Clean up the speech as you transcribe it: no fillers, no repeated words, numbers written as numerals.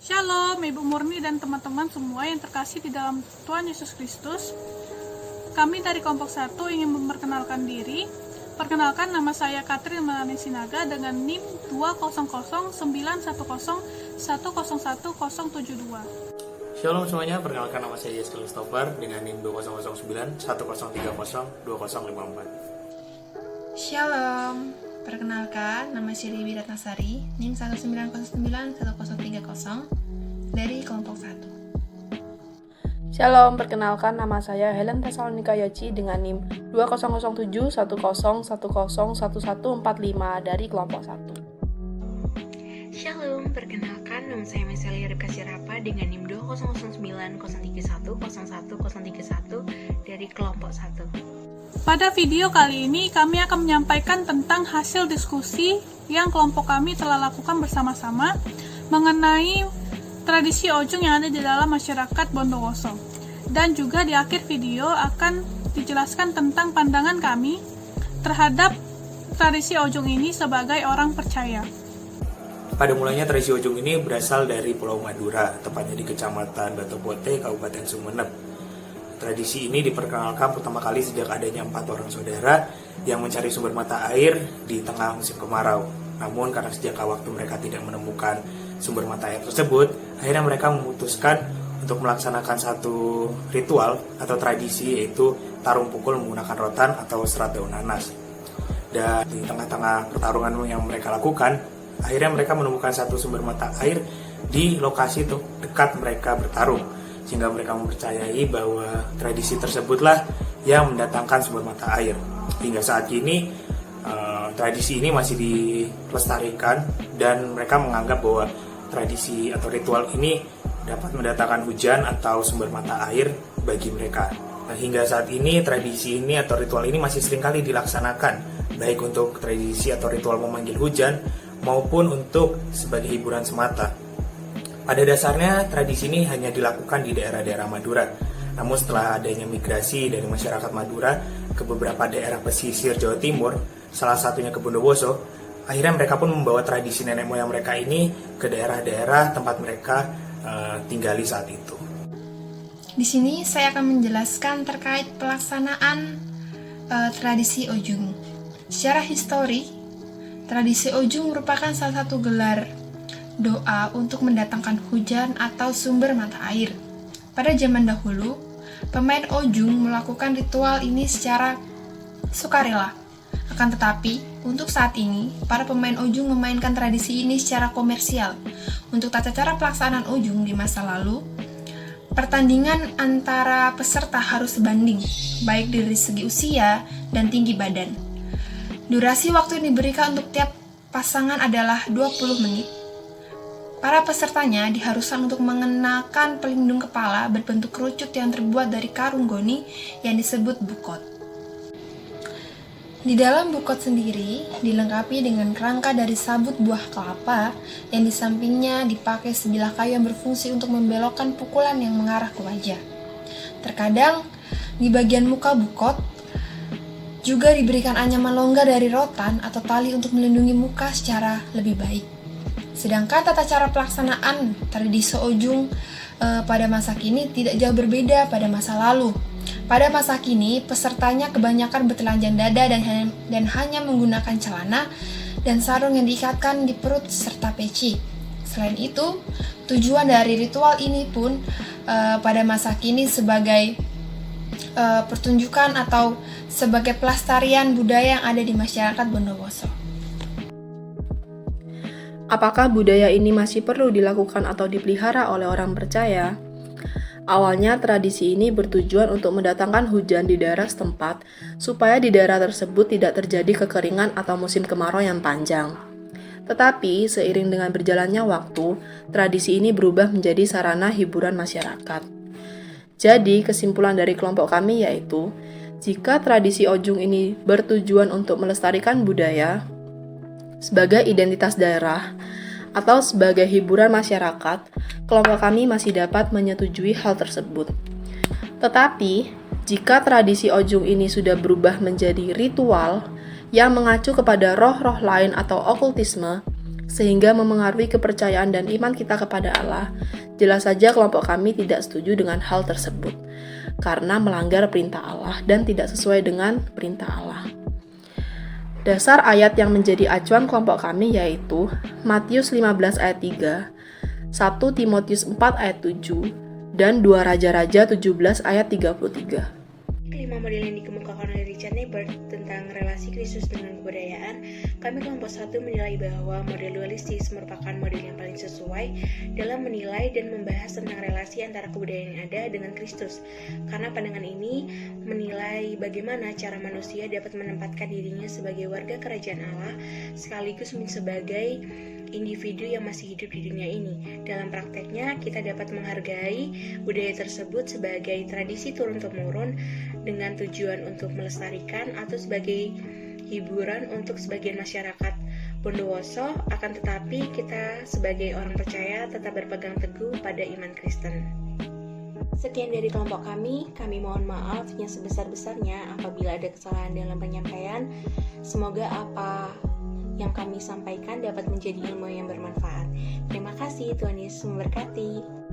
Shalom, Ibu Murni dan teman-teman semua yang terkasih di dalam Tuhan Yesus Kristus. Kami dari kelompok 1 ingin memperkenalkan diri. Perkenalkan, nama saya Katrin Melani Sinaga dengan NIM 2009101101072. Shalom semuanya, perkenalkan nama saya Yeskel Christopher dengan NIM 20091054. Shalom, perkenalkan nama saya Dewi Ratnasari, NIM 19091030 dari kelompok 1. Shalom, perkenalkan nama saya Helen Tesalonika Yoci dengan NIM 20071010101145 dari kelompok 1. Shalom, perkenalkan nama saya Meselia Ribka Sirapa dengan NIM 20090310101031 dari kelompok 1. Pada video kali ini kami akan menyampaikan tentang hasil diskusi yang kelompok kami telah lakukan bersama-sama mengenai tradisi ojung yang ada di dalam masyarakat Bondowoso. Dan juga di akhir video akan dijelaskan tentang pandangan kami terhadap tradisi ojung ini sebagai orang percaya. Pada mulanya tradisi ojung ini berasal dari Pulau Madura, tepatnya di Kecamatan Batobote, Kabupaten Sumeneb. Tradisi ini diperkenalkan pertama kali sejak adanya 4 orang saudara yang mencari sumber mata air di tengah musim kemarau. Namun karena sejak waktu mereka tidak menemukan sumber mata air tersebut, akhirnya mereka memutuskan untuk melaksanakan satu ritual atau tradisi, yaitu tarung pukul menggunakan rotan atau serat daun nanas. Dan di tengah-tengah pertarungan yang mereka lakukan, akhirnya mereka menemukan satu sumber mata air di lokasi dekat mereka bertarung, sehingga mereka mempercayai bahwa tradisi tersebutlah yang mendatangkan sumber mata air. Hingga saat ini tradisi ini masih dilestarikan dan mereka menganggap bahwa tradisi atau ritual ini dapat mendatangkan hujan atau sumber mata air bagi mereka. Nah, hingga saat ini tradisi ini atau ritual ini masih seringkali dilaksanakan, baik untuk tradisi atau ritual memanggil hujan maupun untuk sebagai hiburan semata. Pada dasarnya tradisi ini hanya dilakukan di daerah-daerah Madura. Namun setelah adanya migrasi dari masyarakat Madura ke beberapa daerah pesisir Jawa Timur, salah satunya ke Bondowoso, akhirnya mereka pun membawa tradisi nenek moyang mereka ini ke daerah-daerah tempat mereka tinggali saat itu. Di sini saya akan menjelaskan terkait pelaksanaan tradisi ojung. Secara histori, tradisi ojung merupakan salah satu gelar doa untuk mendatangkan hujan atau sumber mata air. Pada zaman dahulu, pemain ojung melakukan ritual ini secara sukarela. Akan tetapi, untuk saat ini, para pemain ojung memainkan tradisi ini secara komersial. Untuk tata cara pelaksanaan ojung di masa lalu, pertandingan antara peserta harus sebanding, baik dari segi usia dan tinggi badan. Durasi waktu yang diberikan untuk tiap pasangan adalah 20 menit. Para pesertanya diharuskan untuk mengenakan pelindung kepala berbentuk kerucut yang terbuat dari karung goni yang disebut bukot. Di dalam bukot sendiri dilengkapi dengan kerangka dari sabut buah kelapa yang di sampingnya dipakai sebilah kayu yang berfungsi untuk membelokkan pukulan yang mengarah ke wajah. Terkadang di bagian muka bukot juga diberikan anyaman longgar dari rotan atau tali untuk melindungi muka secara lebih baik. Sedangkan tata cara pelaksanaan tradisi ojung pada masa kini tidak jauh berbeda pada masa lalu. Pada masa kini, pesertanya kebanyakan bertelanjang dada dan hanya menggunakan celana dan sarung yang diikatkan di perut serta peci. Selain itu, tujuan dari ritual ini pun pada masa kini sebagai pertunjukan atau sebagai pelestarian budaya yang ada di masyarakat Bondowoso. Apakah budaya ini masih perlu dilakukan atau dipelihara oleh orang percaya? Awalnya, tradisi ini bertujuan untuk mendatangkan hujan di daerah setempat supaya di daerah tersebut tidak terjadi kekeringan atau musim kemarau yang panjang. Tetapi, seiring dengan berjalannya waktu, tradisi ini berubah menjadi sarana hiburan masyarakat. Jadi, kesimpulan dari kelompok kami yaitu, jika tradisi ojung ini bertujuan untuk melestarikan budaya sebagai identitas daerah atau sebagai hiburan masyarakat, kelompok kami masih dapat menyetujui hal tersebut. Tetapi, jika tradisi ojung ini sudah berubah menjadi ritual yang mengacu kepada roh-roh lain atau okultisme, sehingga memengaruhi kepercayaan dan iman kita kepada Allah. Jelas saja kelompok kami tidak setuju dengan hal tersebut, karena melanggar perintah Allah dan tidak sesuai dengan perintah Allah. Dasar ayat yang menjadi acuan kelompok kami yaitu Matius 15 ayat 3, 1 Timotius 4 ayat 7, dan 2 Raja-Raja 17 ayat 33. Kelima model yang dikemukakan oleh Richard Niebuhr tentang relasi Kristus dengan kebudayaan, kami kelompok 1 menilai bahwa model dualistis merupakan model yang paling sesuai dalam menilai dan membahas tentang relasi antara kebudayaan yang ada dengan Kristus. Karena pandangan ini menilai bagaimana cara manusia dapat menempatkan dirinya sebagai warga kerajaan Allah sekaligus sebagai individu yang masih hidup di dunia ini. Dalam prakteknya, kita dapat menghargai budaya tersebut sebagai tradisi turun-temurun dengan tujuan untuk melestarikan atau sebagai hiburan untuk sebagian masyarakat Bondowoso, akan tetapi kita sebagai orang percaya tetap berpegang teguh pada iman Kristen. Sekian dari kelompok kami mohon maaf yang sebesar-besarnya apabila ada kesalahan dalam penyampaian. Semoga apa yang kami sampaikan dapat menjadi ilmu yang bermanfaat. Terima kasih, Tuhan Yesus memberkati.